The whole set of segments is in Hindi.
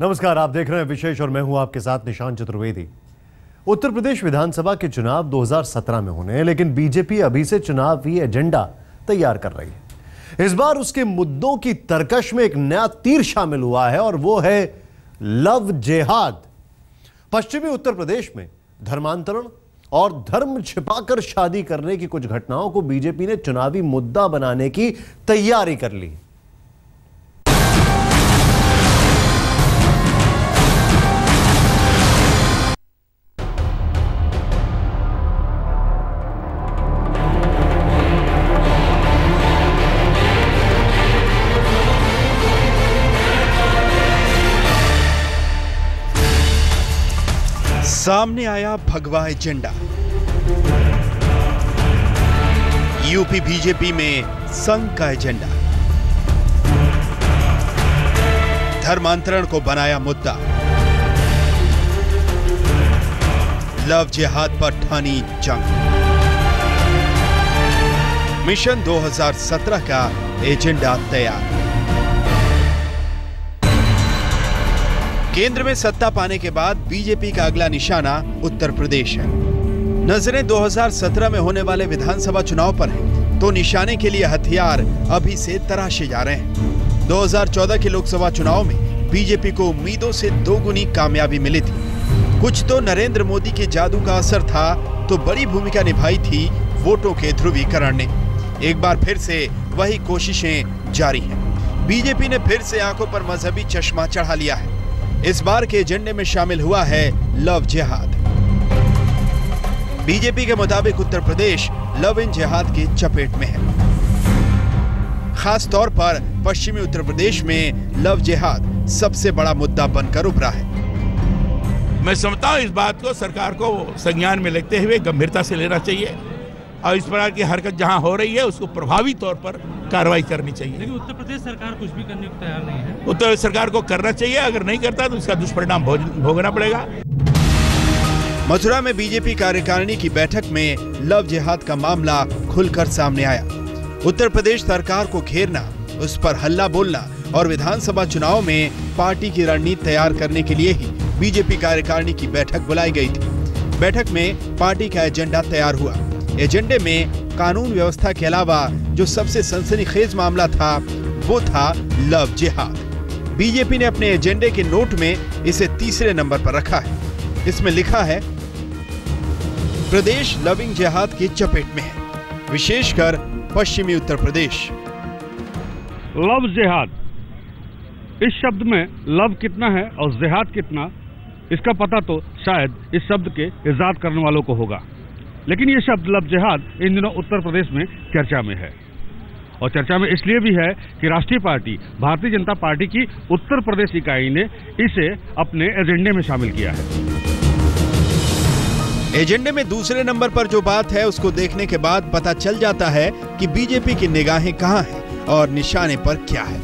नमस्कार, आप देख रहे हैं विशेष और मैं हूं आपके साथ निशान चतुर्वेदी। उत्तर प्रदेश विधानसभा के चुनाव 2017 में होने हैं, लेकिन बीजेपी अभी से चुनावी एजेंडा तैयार कर रही है। इस बार उसके मुद्दों की तरकश में एक नया तीर शामिल हुआ है और वो है लव जेहाद। पश्चिमी उत्तर प्रदेश में धर्मांतरण और धर्म छिपाकर शादी करने की कुछ घटनाओं को बीजेपी ने चुनावी मुद्दा बनाने की तैयारी कर ली। सामने आया भगवा एजेंडा। यूपी बीजेपी में संघ का एजेंडा। धर्मांतरण को बनाया मुद्दा। लव जिहाद पर ठानी जंग। मिशन 2017 का एजेंडा तैयार। केंद्र में सत्ता पाने के बाद बीजेपी का अगला निशाना उत्तर प्रदेश है। नजरें 2017 में होने वाले विधानसभा चुनाव पर हैं, तो निशाने के लिए हथियार अभी से तराशे जा रहे हैं। 2014 के लोकसभा चुनाव में बीजेपी को उम्मीदों से दोगुनी कामयाबी मिली थी। कुछ तो नरेंद्र मोदी के जादू का असर था, तो बड़ी भूमिका निभाई थी वोटों के ध्रुवीकरण ने। एक बार फिर से वही कोशिशें जारी हैं। बीजेपी ने फिर से आंखों पर मजहबी चश्मा चढ़ा लिया है। इस बार के एजेंडे में शामिल हुआ है लव जिहाद। बीजेपी के मुताबिक उत्तर प्रदेश लव इन जिहाद की चपेट में है। खास तौर पर पश्चिमी उत्तर प्रदेश में लव जिहाद सबसे बड़ा मुद्दा बनकर उभरा है। मैं समझता हूं इस बात को सरकार को संज्ञान में लेते हुए गंभीरता से लेना चाहिए और इस प्रकार की हरकत जहां हो रही है उसको प्रभावी तौर पर कार्रवाई करनी चाहिए। लेकिन उत्तर प्रदेश सरकार कुछ भी करने को तैयार नहीं है। उत्तर प्रदेश सरकार को करना चाहिए, अगर नहीं करता तो इसका दुष्परिणाम भोगना पड़ेगा। मथुरा में बीजेपी कार्यकारिणी की बैठक में लव जिहाद का मामला खुलकर सामने आया। उत्तर प्रदेश सरकार को घेरना, उस पर हल्ला बोलना और विधानसभा चुनाव में पार्टी की रणनीति तैयार करने के लिए ही बीजेपी कार्यकारिणी की बैठक बुलाई गई थी। बैठक में पार्टी का एजेंडा तैयार हुआ। एजेंडे में कानून व्यवस्था के अलावा जो सबसे सनसनीखेज मामला था वो था लव जिहाद। बीजेपी ने अपने एजेंडे के नोट में इसे तीसरे नंबर पर रखा है। इसमें लिखा है, प्रदेश लविंग जिहाद की चपेट में है, विशेषकर पश्चिमी उत्तर प्रदेश। लव जिहाद, इस शब्द में लव कितना है और जिहाद कितना, इसका पता तो शायद इस शब्द के इजाद करने वालों को होगा। लेकिन ये शब्द लव जिहाद इन दिनों उत्तर प्रदेश में चर्चा में है, और चर्चा में इसलिए भी है कि राष्ट्रीय पार्टी भारतीय जनता पार्टी की उत्तर प्रदेश इकाई ने इसे अपने एजेंडे में शामिल किया है। एजेंडे में दूसरे नंबर पर जो बात है उसको देखने के बाद पता चल जाता है कि बीजेपी की निगाहें कहां हैं और निशाने पर क्या है।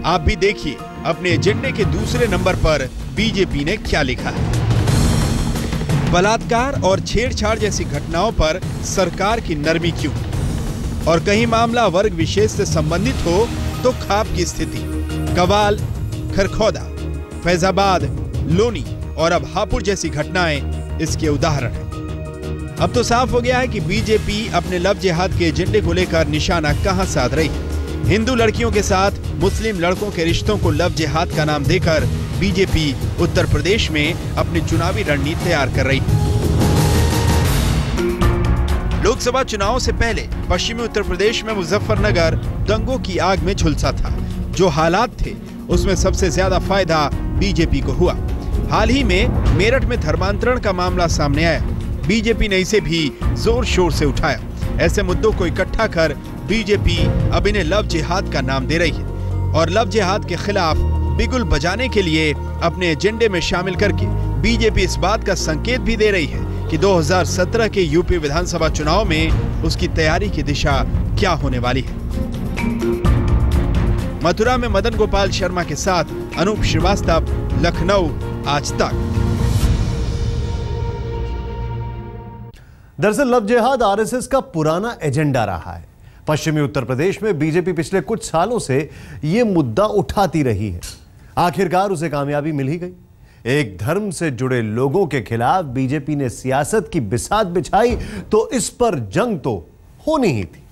आप भी देखिए अपने एजेंडे के दूसरे नंबर पर बीजेपी ने क्या लिखा है। बलात्कार और छेड़छाड़ जैसी घटनाओं पर सरकार की नरमी क्यों? और कहीं मामला वर्ग विशेष से संबंधित हो तो खाप की स्थिति। कवाल, खरखौदा, फैजाबाद, लोनी और अब हापुड़ जैसी घटनाएं इसके उदाहरण हैं। अब तो साफ हो गया है कि बीजेपी अपने लव जिहाद के एजेंडे को लेकर निशाना कहां साध रही है। हिंदू लड़कियों के साथ मुस्लिम लड़कों के रिश्तों को लव जिहाद का नाम देकर बीजेपी उत्तर प्रदेश में अपनी चुनावी रणनीति तैयार कर रही है। लोकसभा चुनावों से पहले पश्चिमी उत्तर प्रदेश में मुजफ्फरनगर दंगों की आग में झुलसा था। जो हालात थे उसमें सबसे ज्यादा फायदा बीजेपी को हुआ। हाल ही में मेरठ में धर्मांतरण का मामला सामने आया। बीजेपी ने इसे भी जोर शोर से उठाया। ऐसे मुद्दों को इकट्ठा कर बीजेपी अब इन्हें लव जिहाद का नाम दे रही है और लव जिहाद के खिलाफ बिगुल बजाने के लिए अपने एजेंडे में शामिल करके बीजेपी इस बात का संकेत भी दे रही है कि 2017 के यूपी विधानसभा चुनाव में उसकी तैयारी की दिशा क्या होने वाली है। मथुरा में मदन गोपाल शर्मा के साथ अनूप श्रीवास्तव, लखनऊ, आज तक। दरअसल लव जिहाद आरएसएस का पुराना एजेंडा रहा है। पश्चिमी उत्तर प्रदेश में बीजेपी पिछले कुछ सालों से यह मुद्दा उठाती रही है। आखिरकार उसे कामयाबी मिल ही गई। एक धर्म से जुड़े लोगों के खिलाफ बीजेपी ने सियासत की बिसात बिछाई तो इस पर जंग तो होनी ही थी।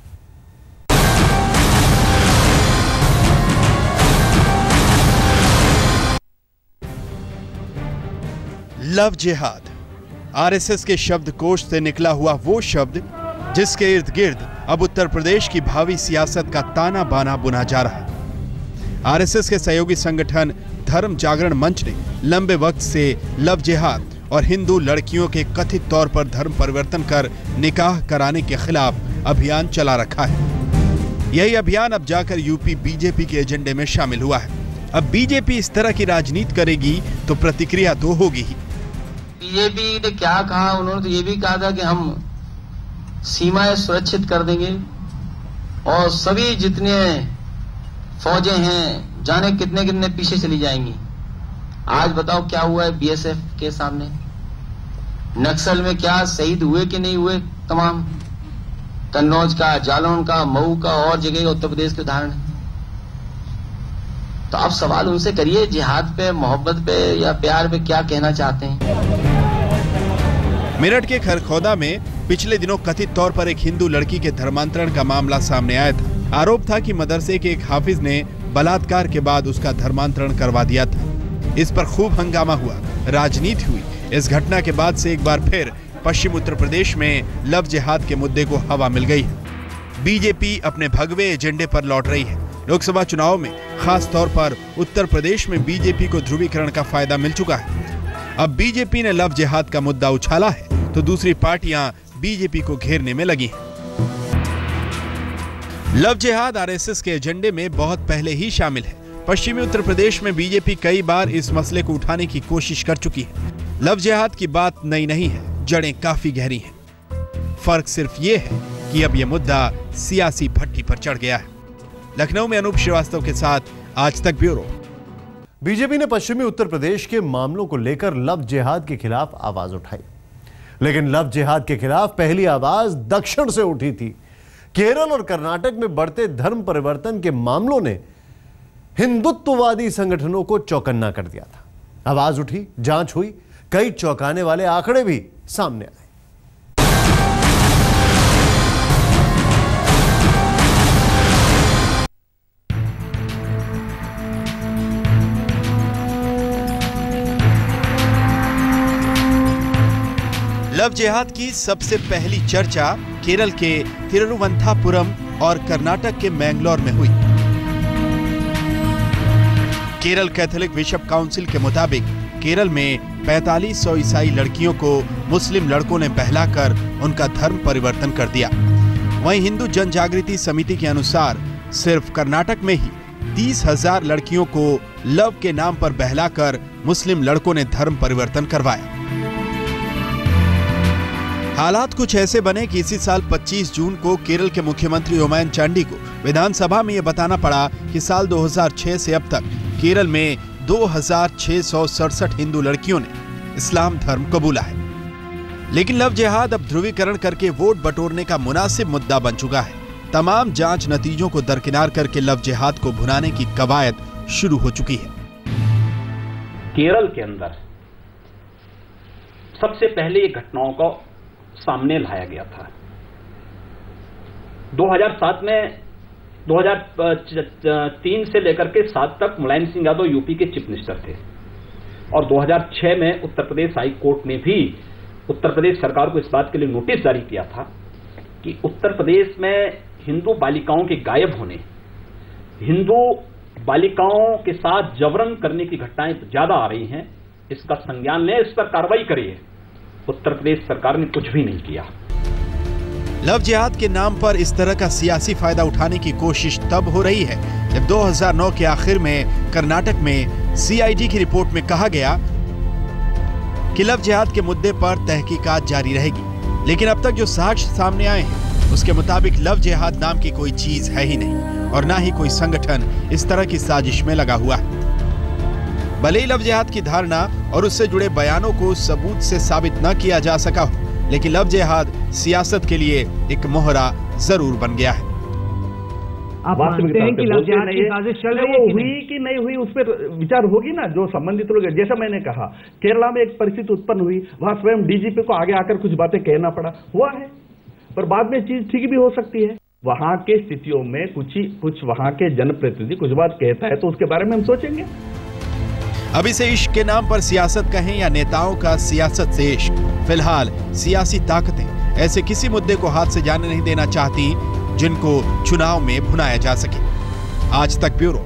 लव जिहाद आरएसएस के शब्दकोश से निकला हुआ वो शब्द जिसके इर्द गिर्द अब उत्तर प्रदेश की भावी सियासत का ताना बाना बुना जा रहा है। आरएसएस के सहयोगी संगठन धर्म जागरण मंच ने लंबे वक्त से लव जिहाद और हिंदू लड़कियों के कथित तौर पर धर्म परिवर्तन कर निकाह कराने के खिलाफ अभियान चला रखा है। यही अभियान अब जाकर यूपी बीजेपी के एजेंडे में शामिल हुआ है। अब बीजेपी इस तरह की राजनीति करेगी तो प्रतिक्रिया तो होगी ही। बीजेपी ने क्या कहा, उन्होंने तो ये भी कहा था कि हम सीमाएं सुरक्षित कर देंगे और सभी जितने फौजें हैं जाने कितने कितने पीछे चली जाएंगी। आज बताओ क्या हुआ है बीएसएफ के सामने? नक्सल में क्या शहीद हुए कि नहीं हुए? तमाम कन्नौज का, जालौन का, मऊ का और जगह उत्तर प्रदेश के उदाहरण है। तो आप सवाल उनसे करिए जिहाद पे, मोहब्बत पे या प्यार पे क्या कहना चाहते हैं। मेरठ के खरखौदा में पिछले दिनों कथित तौर पर एक हिंदू लड़की के धर्मांतरण का मामला सामने आया था। आरोप था कि मदरसे के एक हाफिज ने बलात्कार के बाद उसका धर्मांतरण करवा दिया था। इस पर खूब हंगामा हुआ, राजनीति हुई। इस घटना के बाद से एक बार फिर पश्चिम उत्तर प्रदेश में लव जिहाद के मुद्दे को हवा मिल गई है। बीजेपी अपने भगवे एजेंडे पर लौट रही है। लोकसभा चुनाव में खास तौर पर उत्तर प्रदेश में बीजेपी को ध्रुवीकरण का फायदा मिल चुका है। अब बीजेपी ने लव जिहाद का मुद्दा उछाला है तो दूसरी पार्टियां बीजेपी को घेरने में लगी हैं। लव जिहाद आरएसएस के एजेंडे में बहुत पहले ही शामिल है। पश्चिमी उत्तर प्रदेश में बीजेपी कई बार इस मसले को उठाने की कोशिश कर चुकी है। लव जिहाद की बात नई नहीं है, जड़ें काफी गहरी हैं। फर्क सिर्फ ये है कि अब यह मुद्दा सियासी भट्टी पर चढ़ गया है। लखनऊ में अनूप श्रीवास्तव के साथ आज तक ब्यूरो। बीजेपी ने पश्चिमी उत्तर प्रदेश के मामलों को लेकर लव जिहाद के खिलाफ आवाज उठाई, लेकिन लव जिहाद के खिलाफ पहली आवाज दक्षिण से उठी थी। केरल और कर्नाटक में बढ़ते धर्म परिवर्तन के मामलों ने हिंदुत्ववादी संगठनों को चौकन्ना कर दिया था। आवाज उठी, जांच हुई, कई चौंकाने वाले आंकड़े भी सामने आए। लव जिहाद की सबसे पहली चर्चा केरल के तिरुवनंतपुरम और कर्नाटक के मैंगलोर में हुई। केरल कैथोलिक बिशप काउंसिल के मुताबिक केरल में 4500 ईसाई लड़कियों को मुस्लिम लड़कों ने बहलाकर उनका धर्म परिवर्तन कर दिया। वहीं हिंदू जन जागृति समिति के अनुसार सिर्फ कर्नाटक में ही 30,000 लड़कियों को लव के नाम पर बहलाकर मुस्लिम लड़कों ने धर्म परिवर्तन करवाया। हालात कुछ ऐसे बने कि इसी साल 25 जून को केरल के मुख्यमंत्री ओमायन चांडी को विधानसभा में यह बताना पड़ा कि साल 2006 से अब तक केरल में 2667 हिंदू लड़कियों ने इस्लाम धर्म कबूला है। लेकिन लव जिहाद अब ध्रुवीकरण करके वोट बटोरने का मुनासिब मुद्दा बन चुका है। तमाम जांच नतीजों को दरकिनार करके लव जिहाद को भुनाने की कवायद शुरू हो चुकी है। केरल के अंदर सबसे पहले ये घटनाओं को सामने लाया गया था। 2007 में 2003 से लेकर के 7 तक मुलायम सिंह यादव यूपी के चीफ मिनिस्टर थे और 2006 में उत्तर प्रदेश हाई कोर्ट ने भी उत्तर प्रदेश सरकार को इस बात के लिए नोटिस जारी किया था कि उत्तर प्रदेश में हिंदू बालिकाओं के गायब होने, हिंदू बालिकाओं के साथ जबरन करने की घटनाएं ज्यादा आ रही हैं, इसका संज्ञान लें, इस पर कार्रवाई करिए। उत्तर प्रदेश सरकार ने कुछ भी नहीं किया। लव जिहाद के नाम पर इस तरह का सियासी फायदा उठाने की कोशिश तब हो रही है जब 2009 के आखिर में कर्नाटक में सीआईडी की रिपोर्ट में कहा गया कि लव जिहाद के मुद्दे पर तहकीकात जारी रहेगी। लेकिन अब तक जो साक्ष्य सामने आए हैं उसके मुताबिक लव जिहाद नाम की कोई चीज है ही नहीं और ना ही कोई संगठन इस तरह की साजिश में लगा हुआ है। भले ही लव जिहाद की धारणा और उससे जुड़े बयानों को सबूत से साबित न किया जा सका हो, लेकिन लव जिहाद सियासत के लिए एक मोहरा जरूर बन गया है। आप मानते हैं कि लव जिहाद की साजिश चल रही है कि हुई कि नहीं हुई, उस पर विचार होगी ना। जो संबंधित लोग, जैसा मैंने कहा केरला में एक परिस्थिति उत्पन्न हुई, वहां स्वयं डीजीपी को आगे आकर कुछ बातें कहना पड़ा, हुआ है, पर बाद में चीज ठीक भी हो सकती है। वहां के स्थितियों में कुछ वहां के जनप्रतिनिधि कुछ बात कहता है तो उसके बारे में हम सोचेंगे। अब इसे इश्क के नाम पर सियासत कहें या नेताओं का सियासत से इश्क, फिलहाल सियासी ताकतें ऐसे किसी मुद्दे को हाथ से जाने नहीं देना चाहती जिनको चुनाव में भुनाया जा सके। आज तक ब्यूरो।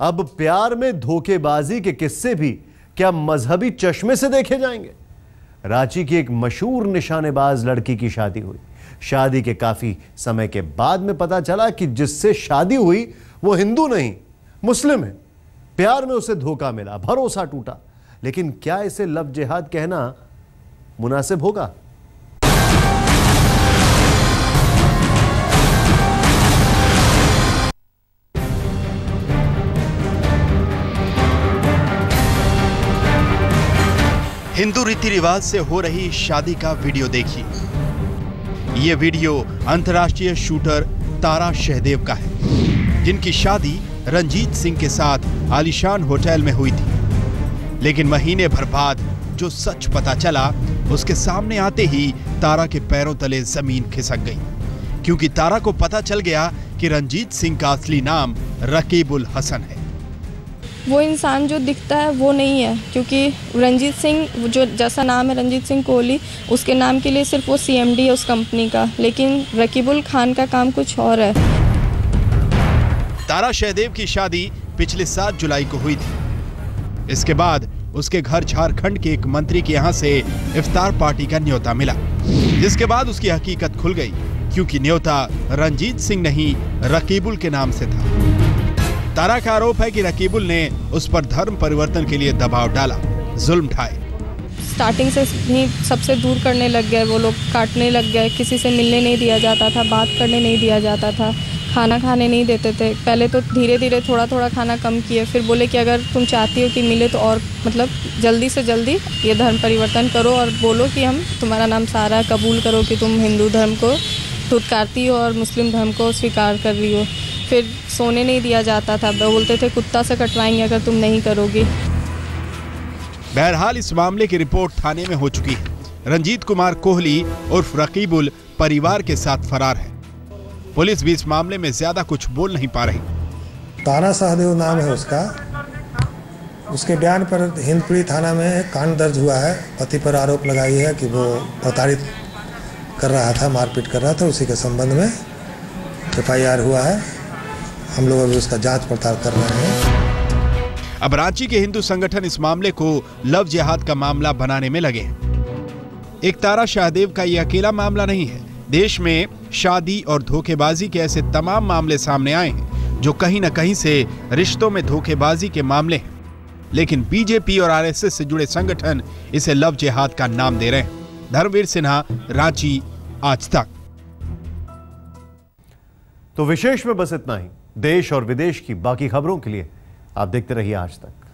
अब प्यार में धोखेबाजी के किस्से भी क्या मजहबी चश्मे से देखे जाएंगे? रांची की एक मशहूर निशानेबाज लड़की की शादी हुई। शादी के काफी समय के बाद में पता चला कि जिससे शादी हुई वो हिंदू नहीं, मुस्लिम है। प्यार में उसे धोखा मिला, भरोसा टूटा। लेकिन क्या इसे लव जिहाद कहना मुनासिब होगा? हिंदू रीति रिवाज से हो रही शादी का वीडियो देखिए। ये वीडियो अंतर्राष्ट्रीय शूटर तारा शहदेव का है, जिनकी शादी रंजीत सिंह के साथ आलीशान होटल में हुई थी। लेकिन महीने भर बाद जो सच पता चला, उसके सामने आते ही तारा के पैरों तले जमीन खिसक गई, क्योंकि तारा को पता चल गया कि रंजीत सिंह का असली नाम रकीबुल हसन है। वो इंसान जो दिखता है वो नहीं है, क्योंकि रंजीत सिंह जो जैसा नाम है रंजीत सिंह कोहली, उसके नाम के लिए सिर्फ वो CMD है उस कंपनी का, लेकिन रकीबुल खान का काम कुछ और है। तारा शहदेव की शादी पिछले 7 जुलाई को हुई थी। इसके बाद उसके घर झारखंड के एक मंत्री के यहाँ से इफ्तार पार्टी का न्योता मिला, जिसके बाद उसकी हकीकत खुल गई, क्योंकि न्योता रंजीत सिंह नहीं रकीबुल के नाम से था। तारा का आरोप है कि रकीबुल ने उस पर धर्म परिवर्तन के लिए दबाव डाला, जुल्म ढाए। स्टार्टिंग से ही सबसे दूर करने लग गए, वो लोग काटने लग गए, किसी से मिलने नहीं दिया जाता था, बात करने नहीं दिया जाता था, खाना खाने नहीं देते थे। पहले तो धीरे धीरे थोड़ा थोड़ा खाना कम किए, फिर बोले कि अगर तुम चाहती हो कि मिले तो और मतलब जल्दी से जल्दी ये धर्म परिवर्तन करो और बोलो कि हम तुम्हारा नाम सारा, कबूल करो कि तुम हिंदू धर्म को धुतकारती हो और मुस्लिम धर्म को स्वीकार कर रही हो। फिर सोने नहीं दिया जाता था, बोलते थे कुत्ता से कटवाएंगे अगर तुम नहीं करोगी। बहरहाल इस मामले की रिपोर्ट थाने में हो चुकी है। रंजीत कुमार कोहली उर्फ रकीबुल परिवार के साथ फरार है। पुलिस भी इस मामले में ज्यादा कुछ बोल नहीं पा रही। तारा शहदेव नाम है उसका। उसके बयान पर हिंदपीढ़ी थाना में कांड दर्ज हुआ है। पति पर आरोप लगाई है कि वो प्रताड़ित कर रहा था, मारपीट कर रहा था। उसी के संबंध में FIR हुआ है। हम लोग अभी उसका जांच पड़ताल कर रहे हैं। अब रांची के हिंदू संगठन इस मामले को लव जिहाद का मामला बनाने में लगे हैं। एक तारा शहदेव का यह अकेला मामला नहीं है। देश में शादी और धोखेबाजी के ऐसे तमाम मामले सामने आए हैं जो कहीं न कहीं से रिश्तों में धोखेबाजी के मामले हैं, लेकिन बीजेपी और RSS से जुड़े संगठन इसे लव जिहाद का नाम दे रहे हैं। धर्मवीर सिन्हा, रांची, आज तक। तो विशेष में बस इतना ही। देश और विदेश की बाकी खबरों के लिए आप देखते रहिए आज तक।